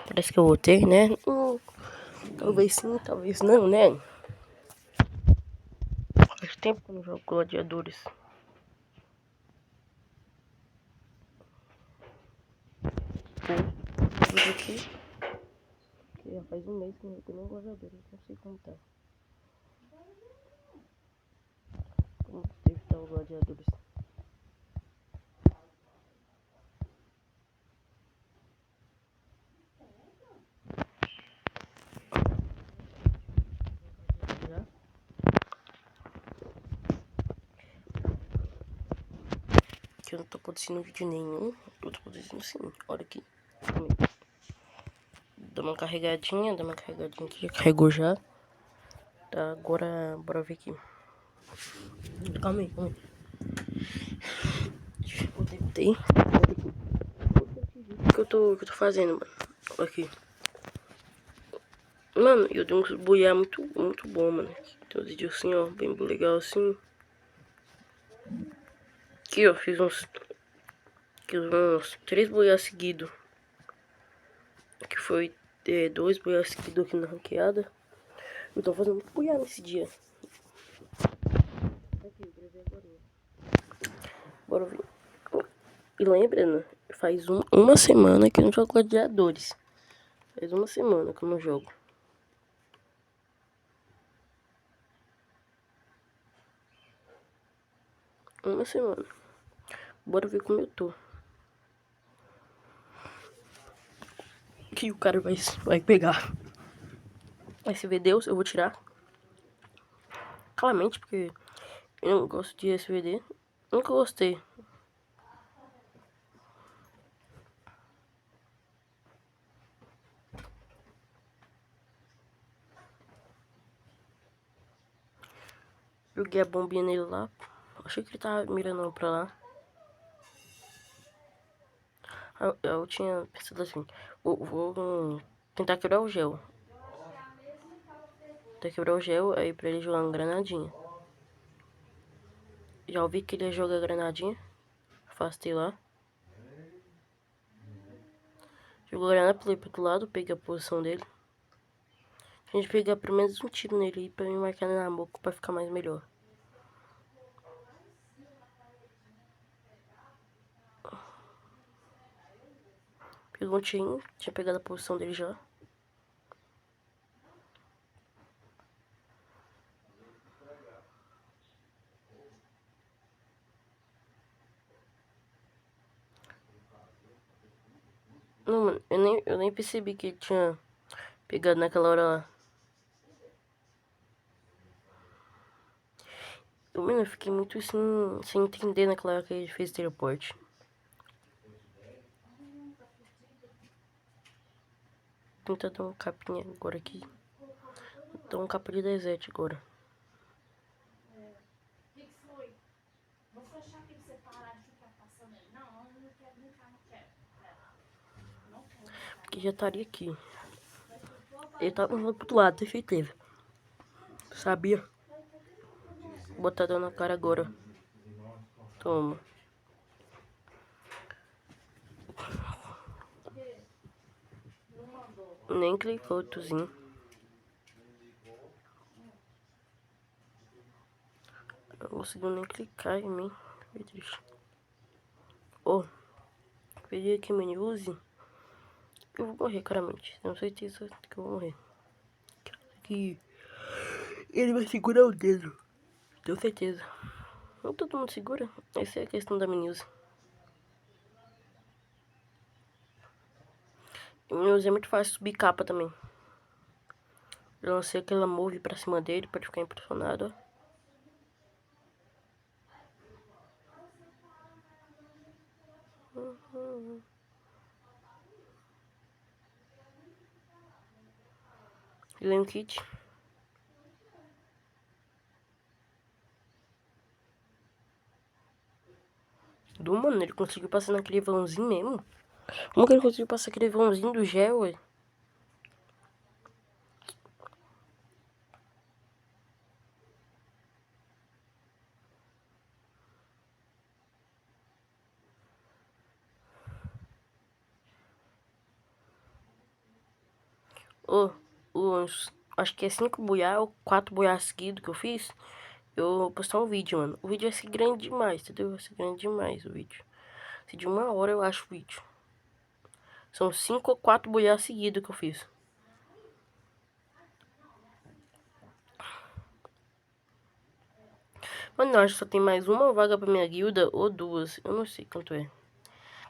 Parece que eu vou ter, né? Talvez sim, talvez não, né? Faz tempo que eu não jogo Gladiadores. Aqui. Já faz um mês que eu não jogo Gladiadores, não sei como tá. Como deve estar o Gladiadores? Que eu não tô produzindo vídeo nenhum. Eu tô produzindo sim, olha aqui. Dá uma carregadinha aqui, já carregou já. Tá, agora bora ver aqui. Calma aí. Eu tentei. O que eu tô fazendo, mano? Olha aqui. Mano, eu dei um boiar muito bom, mano. Tem um vídeo assim, ó, bem legal assim. Aqui, ó, fiz uns 3 boias seguidos. Que foi 2 boias seguidos aqui na ranqueada. Eu tô fazendo muito boiar nesse dia. Aqui, eu gravei agora. Bora ver. E lembra, né? Faz uma semana que eu não jogo Gladiadores. Faz uma semana que eu não jogo. Uma semana. Bora ver como eu tô. Que o cara vai pegar. SVD eu vou tirar. Claramente, porque eu não gosto de SVD. Nunca gostei. Joguei a bombinha nele lá. Achei que ele tava mirando pra lá. Eu tinha pensado assim. Vou tentar quebrar o gel. Tentar quebrar o gel aí pra ele jogar uma granadinha. Já ouvi que ele ia jogar granadinha. Afastei lá. Jogou a granada, pulei pro outro lado, peguei a posição dele. A gente pegar pelo menos um tiro nele aí pra me marcar na boca pra ficar mais melhor. Pegou um tirinho, tinha pegado a posição dele já. Não, mano, eu nem percebi que ele tinha pegado naquela hora lá. Eu fiquei muito sem entender naquela hora que ele fez teleporte. Tentar dar um capinha agora aqui. Dar um capa de desert agora. Porque já estaria aqui. Ele tava pro outro lado, tem certeza. Sabia? Vou botar dando na cara agora. Toma. Nem clicou o tuzinho. Não conseguiu nem clicar em mim. Foi triste. Oh, peguei aqui meu use. Eu vou morrer, claramente. Tenho certeza que eu vou morrer. Que ele vai segurar o dedo. Tenho certeza. Não todo mundo segura. Essa é a questão da mini-use. Mini-use é muito fácil subir capa também. Eu lancei aquela move pra cima dele pra ele ficar impressionado, ó. Ele é um kit. Mano, ele conseguiu passar naquele vãozinho mesmo. Como que ele conseguiu passar aquele vãozinho do gel, ué? Acho que é 5 boiar ou 4 boiar seguidos que eu fiz. Eu vou postar um vídeo, mano. O vídeo vai ser grande demais, entendeu? Vai ser grande demais o vídeo. Se de 1 hora eu acho o vídeo. São 5 ou 4 boiar seguidos que eu fiz. Mano, acho que só tem mais uma vaga pra minha guilda ou 2. Eu não sei quanto é.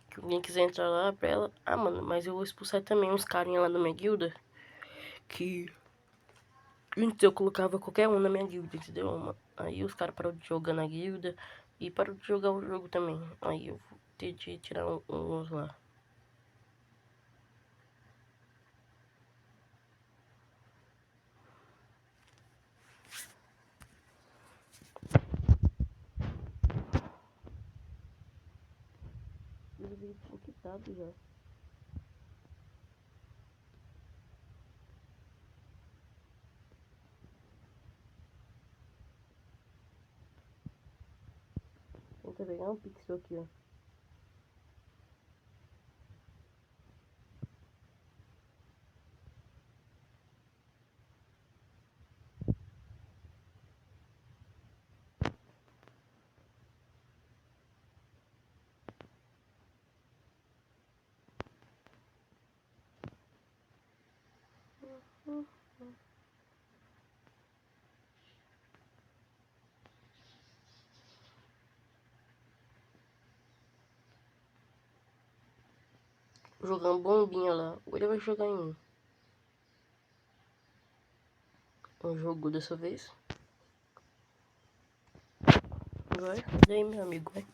Que alguém quiser entrar lá pra ela. Ah, mano, mas eu vou expulsar também uns carinha lá da minha guilda. Que antes eu colocava qualquer um na minha guilda, entendeu? Aí os caras pararam de jogar na guilda. E pararam de jogar o jogo também. Aí eu vou ter de tirar uns lá. Eu devia ter quitado já. Tenta pegar um pixel aqui, ó. Jogando bombinha lá. Ou ele vai jogar em mim. Um jogo dessa vez. Vai, daí meu amigo, vai.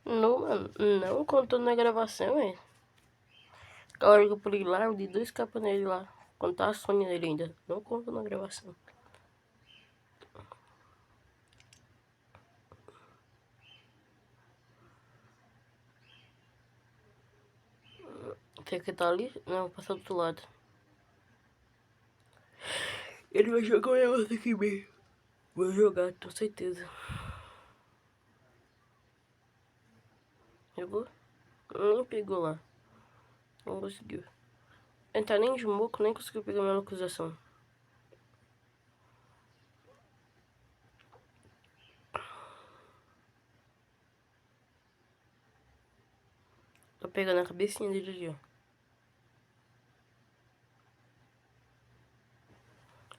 Não, mano, não contou na gravação, é. A hora que eu pulei lá, eu dei 2 capas nele lá. Quando tá a Sônia nele ainda. Não contou na gravação. Quer que tá ali? Não, passar do outro lado. Ele vai jogar o negócio aqui mesmo. Vou jogar, com certeza. Jogou? Nem pegou lá. Não conseguiu. Entrar nem de moco, nem conseguiu pegar minha localização. Tô pegando a cabecinha dele ali, ó.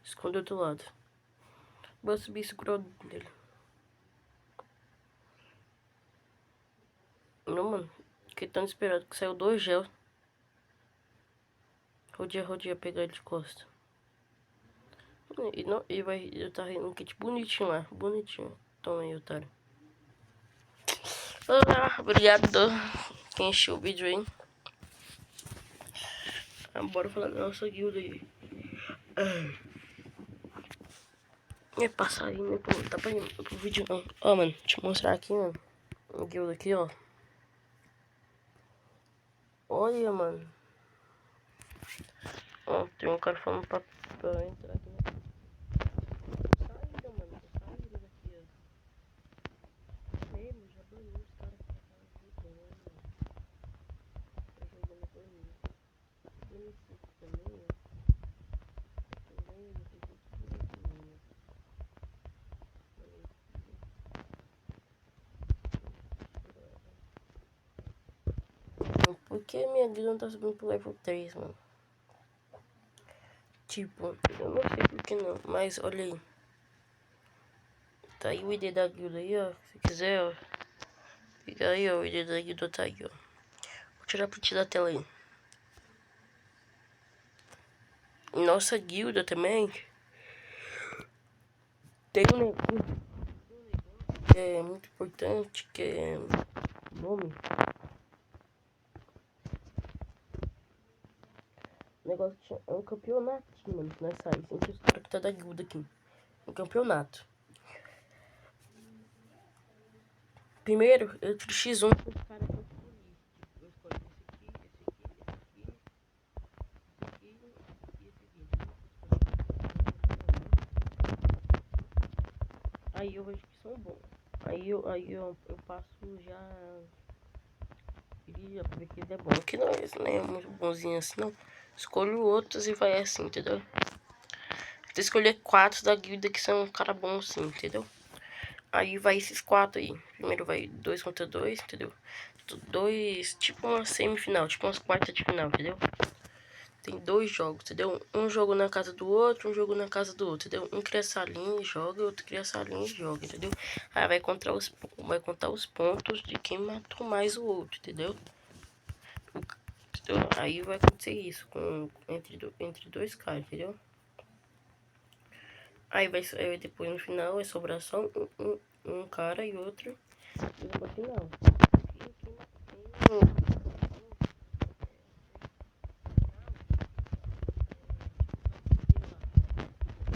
Esconde do outro lado. Vou subir e segurar o dele. Não, mano. Fiquei tão desesperado que saiu 2 gel. Rodia, pegar ele de costa. E vai, eu tá rindo um kit bonitinho lá. Bonitinho. Toma aí, otário. Obrigado. Quem encheu o vídeo aí. Bora falar da nossa guilda aí. É passarinho, né? Pô, tá pra ir pro vídeo não. Ó, mano, deixa eu mostrar aqui, mano. A guilda aqui, ó. Olha, mano. Ó, tem um cara falando pra entrar aqui, né? Saída, mano. Saída daqui, ó. Mesmo, já baniu os caras pra cá. Jogando, tá jogando banido. Bonitinho também, ó. Também, não tem tudo bonitinho. Por que minha guilda não tá subindo pro level 3, mano? Tipo, eu não sei por que não, mas olha aí. Tá aí o ID da guilda aí, ó. Se quiser, ó. Fica aí, ó. O ID da guilda tá aí, ó. Vou tirar print da tela aí. Nossa guilda também. Tem um negócio que é muito importante, que é nome. O negócio que é um campeonato, mano, que nós saímos entre os caras que tá da guilda aqui. Um campeonato. Primeiro, entre X1 com os caras que eu escolhi. Eu escolhi esse aqui e esse aqui. Aí eu vejo que são bons. Aí eu passo já. Queria ver que ele é bom. Que não é muito bonzinho assim, não. Escolho outros e vai assim, entendeu? Você escolher 4 da guilda que são um cara bom assim, entendeu? Aí vai esses 4 aí. Primeiro vai 2 contra 2, entendeu? 2, tipo uma semifinal, tipo umas quartas de final, entendeu? Tem 2 jogos, entendeu? Um jogo na casa do outro, um jogo na casa do outro, entendeu? Um cria salinha e joga, outro cria salinha e joga, entendeu? Aí vai contar os pontos de quem matou mais o outro, entendeu? Aí vai acontecer isso entre 2 caras, entendeu? Aí depois no final é sobrar só um cara e outro no final.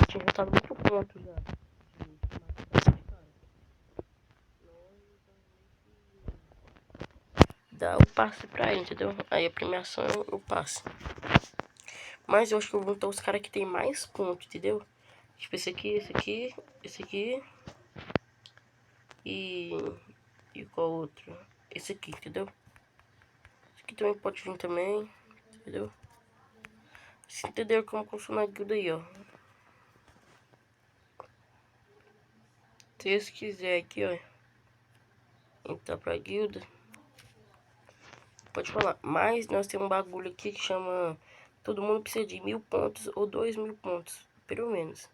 Tinha já tava muito ponto já. Dá o passe pra ele, entendeu? Aí a premiação é o passe. Mas eu acho que eu vou botar os caras que tem mais pontos, entendeu? Tipo esse aqui, esse aqui, esse aqui. E qual outro? Esse aqui, entendeu? Esse aqui também pode vir também, entendeu? Você entendeu como funciona a guilda aí, ó. Se você quiser aqui, ó, entrar pra guilda, pode falar. Mas nós temos um bagulho aqui que chama... Todo mundo precisa de 1000 pontos ou 2000 pontos, pelo menos.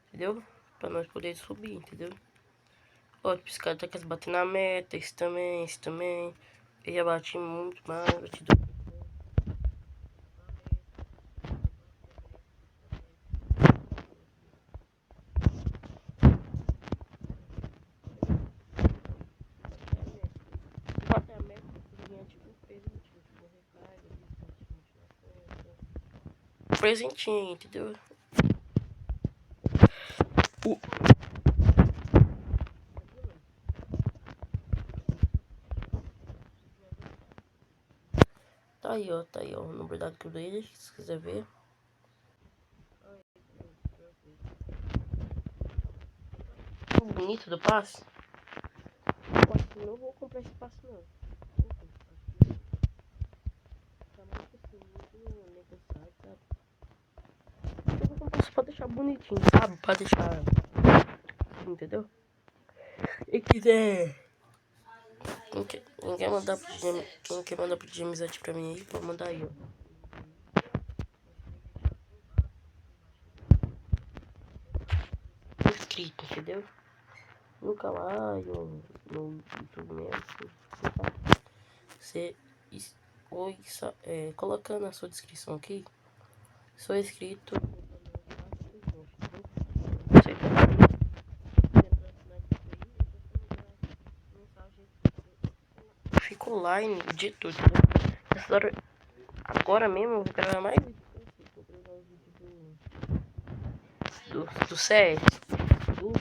Entendeu? Pra nós poder subir, entendeu? Ó, tipo, esse cara tá querendo bater na meta, esse também, esse também. Eu já bati muito mais, bati do... Bater a meta, ganhar tipo um presentinho, tipo recarga, um presentinho, entendeu? Tá aí, ó, o número da guilda dele, se quiser ver. Bonito do passe. Eu não vou comprar esse passe não. Tá mais assim, muito necessário, sabe? Eu vou comprar só pra deixar bonitinho, sabe? Pra deixar... Entendeu? E quiser... Quem quer mandar pedir amizade pra mim aí, pode mandar aí, ó. Inscrito, entendeu? No canal, no YouTube mesmo. Você colocando na sua descrição aqui, sou inscrito. Fica online de tudo. Agora mesmo eu vou gravar mais vídeo do CS, do